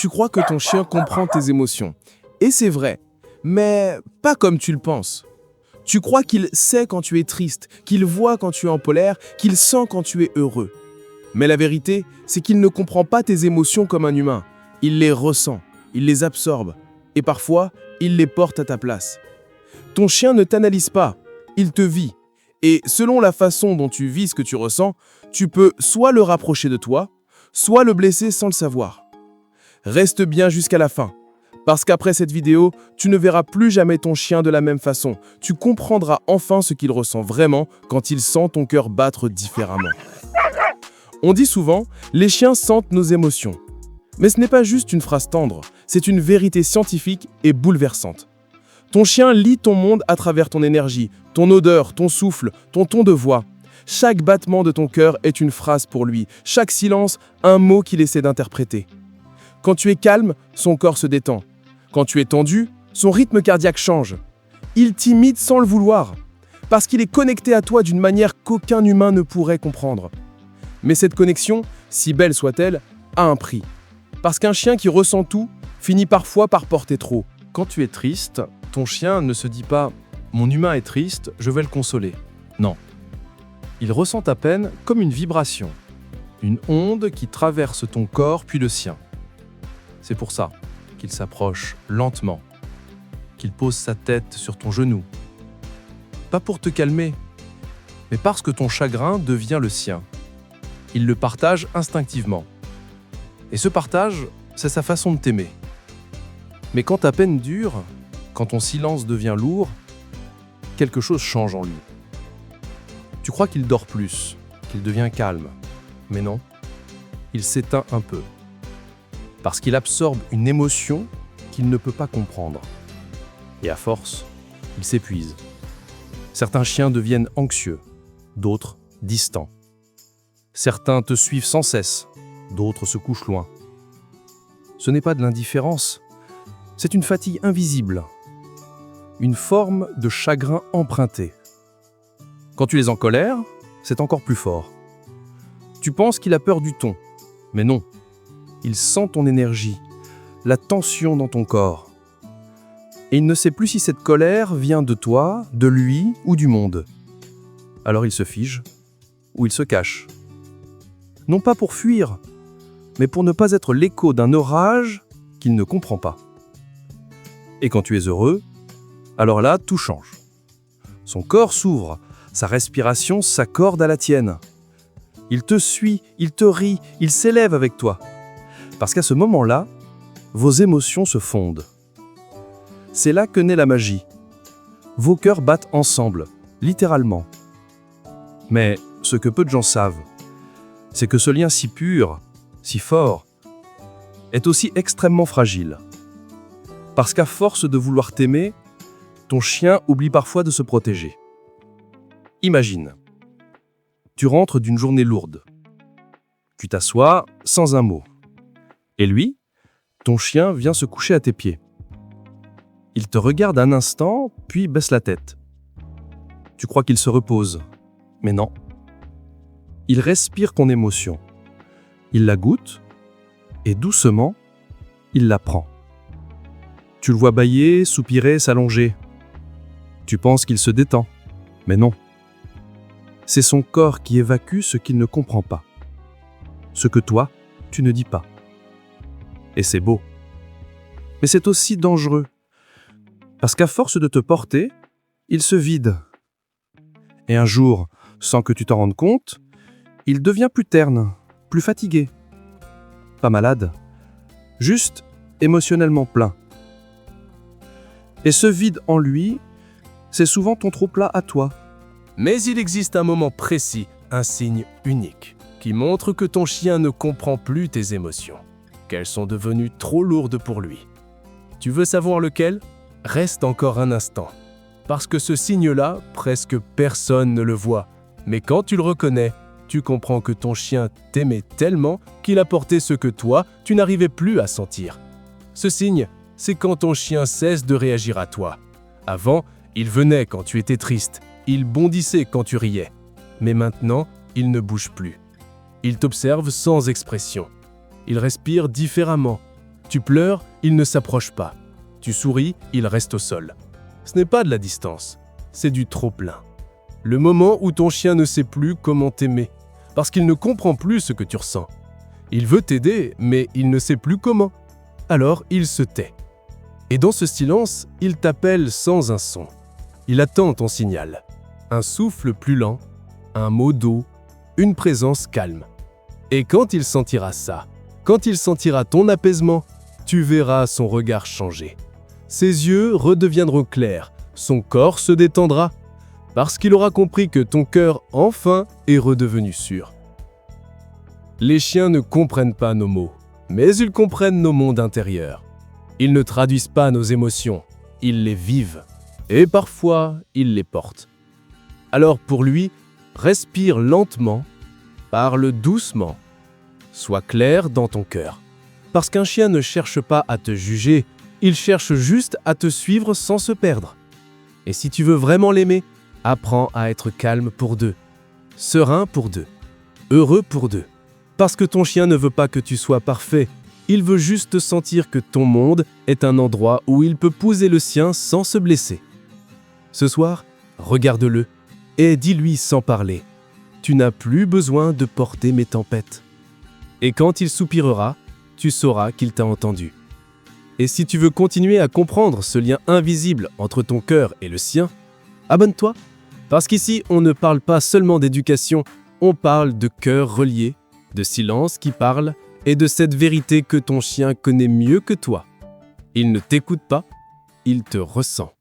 Tu crois que ton chien comprend tes émotions. Et c'est vrai, mais pas comme tu le penses. Tu crois qu'il sait quand tu es triste, qu'il voit quand tu es en colère, qu'il sent quand tu es heureux. Mais la vérité, c'est qu'il ne comprend pas tes émotions comme un humain. Il les ressent, il les absorbe, et parfois, il les porte à ta place. Ton chien ne t'analyse pas, il te vit. Et selon la façon dont tu vis ce que tu ressens, tu peux soit le rapprocher de toi, soit le blesser sans le savoir. Reste bien jusqu'à la fin, parce qu'après cette vidéo, tu ne verras plus jamais ton chien de la même façon. Tu comprendras enfin ce qu'il ressent vraiment quand il sent ton cœur battre différemment. On dit souvent, les chiens sentent nos émotions. Mais ce n'est pas juste une phrase tendre, c'est une vérité scientifique et bouleversante. Ton chien lit ton monde à travers ton énergie, ton odeur, ton souffle, ton ton de voix. Chaque battement de ton cœur est une phrase pour lui, chaque silence, un mot qu'il essaie d'interpréter. Quand tu es calme, son corps se détend. Quand tu es tendu, son rythme cardiaque change. Il t'imite sans le vouloir, parce qu'il est connecté à toi d'une manière qu'aucun humain ne pourrait comprendre. Mais cette connexion, si belle soit-elle, a un prix. Parce qu'un chien qui ressent tout finit parfois par porter trop. Quand tu es triste, ton chien ne se dit pas « mon humain est triste, je vais le consoler ». Non. Il ressent ta peine comme une vibration, une onde qui traverse ton corps puis le sien. C'est pour ça qu'il s'approche lentement, qu'il pose sa tête sur ton genou. Pas pour te calmer, mais parce que ton chagrin devient le sien. Il le partage instinctivement. Et ce partage, c'est sa façon de t'aimer. Mais quand ta peine dure, quand ton silence devient lourd, quelque chose change en lui. Tu crois qu'il dort plus, qu'il devient calme. Mais non, il s'éteint un peu. Parce qu'il absorbe une émotion qu'il ne peut pas comprendre. Et à force, il s'épuise. Certains chiens deviennent anxieux, d'autres distants. Certains te suivent sans cesse, d'autres se couchent loin. Ce n'est pas de l'indifférence, c'est une fatigue invisible, une forme de chagrin emprunté. Quand tu es en colère, c'est encore plus fort. Tu penses qu'il a peur du ton, mais non. Il sent ton énergie, la tension dans ton corps. Et il ne sait plus si cette colère vient de toi, de lui ou du monde. Alors il se fige ou il se cache. Non pas pour fuir, mais pour ne pas être l'écho d'un orage qu'il ne comprend pas. Et quand tu es heureux, alors là, tout change. Son corps s'ouvre, sa respiration s'accorde à la tienne. Il te suit, il te rit, il s'élève avec toi. Parce qu'à ce moment-là, vos émotions se fondent. C'est là que naît la magie. Vos cœurs battent ensemble, littéralement. Mais ce que peu de gens savent, c'est que ce lien si pur, si fort, est aussi extrêmement fragile. Parce qu'à force de vouloir t'aimer, ton chien oublie parfois de se protéger. Imagine, tu rentres d'une journée lourde. Tu t'assois sans un mot. Et lui, ton chien vient se coucher à tes pieds. Il te regarde un instant, puis baisse la tête. Tu crois qu'il se repose, mais non. Il respire ton émotion. Il la goûte, et doucement, il la prend. Tu le vois bâiller, soupirer, s'allonger. Tu penses qu'il se détend, mais non. C'est son corps qui évacue ce qu'il ne comprend pas. Ce que toi, tu ne dis pas. Et c'est beau. Mais c'est aussi dangereux. Parce qu'à force de te porter, il se vide. Et un jour, sans que tu t'en rendes compte, il devient plus terne, plus fatigué. Pas malade, juste émotionnellement plein. Et ce vide en lui, c'est souvent ton trop-plat à toi. Mais il existe un moment précis, un signe unique, qui montre que ton chien ne comprend plus tes émotions, qu'elles sont devenues trop lourdes pour lui. Tu veux savoir lequel ? Reste encore un instant. Parce que ce signe-là, presque personne ne le voit. Mais quand tu le reconnais, tu comprends que ton chien t'aimait tellement qu'il apportait ce que toi, tu n'arrivais plus à sentir. Ce signe, c'est quand ton chien cesse de réagir à toi. Avant, il venait quand tu étais triste, il bondissait quand tu riais. Mais maintenant, il ne bouge plus. Il t'observe sans expression. Il respire différemment. Tu pleures, il ne s'approche pas. Tu souris, il reste au sol. Ce n'est pas de la distance, c'est du trop-plein. Le moment où ton chien ne sait plus comment t'aimer, parce qu'il ne comprend plus ce que tu ressens. Il veut t'aider, mais il ne sait plus comment. Alors il se tait. Et dans ce silence, il t'appelle sans un son. Il attend ton signal. Un souffle plus lent, un mot doux, une présence calme. Et quand il sentira ça, quand il sentira ton apaisement, tu verras son regard changer. Ses yeux redeviendront clairs, son corps se détendra, parce qu'il aura compris que ton cœur, enfin, est redevenu sûr. Les chiens ne comprennent pas nos mots, mais ils comprennent nos mondes intérieurs. Ils ne traduisent pas nos émotions, ils les vivent. Et parfois, ils les portent. Alors pour lui, respire lentement, parle doucement, sois clair dans ton cœur. Parce qu'un chien ne cherche pas à te juger, il cherche juste à te suivre sans se perdre. Et si tu veux vraiment l'aimer, apprends à être calme pour deux, serein pour deux, heureux pour deux. Parce que ton chien ne veut pas que tu sois parfait, il veut juste sentir que ton monde est un endroit où il peut poser le sien sans se blesser. Ce soir, regarde-le et dis-lui sans parler, « Tu n'as plus besoin de porter mes tempêtes. » Et quand il soupirera, tu sauras qu'il t'a entendu. Et si tu veux continuer à comprendre ce lien invisible entre ton cœur et le sien, abonne-toi, parce qu'ici, on ne parle pas seulement d'éducation, on parle de cœur relié, de silence qui parle et de cette vérité que ton chien connaît mieux que toi. Il ne t'écoute pas, il te ressent.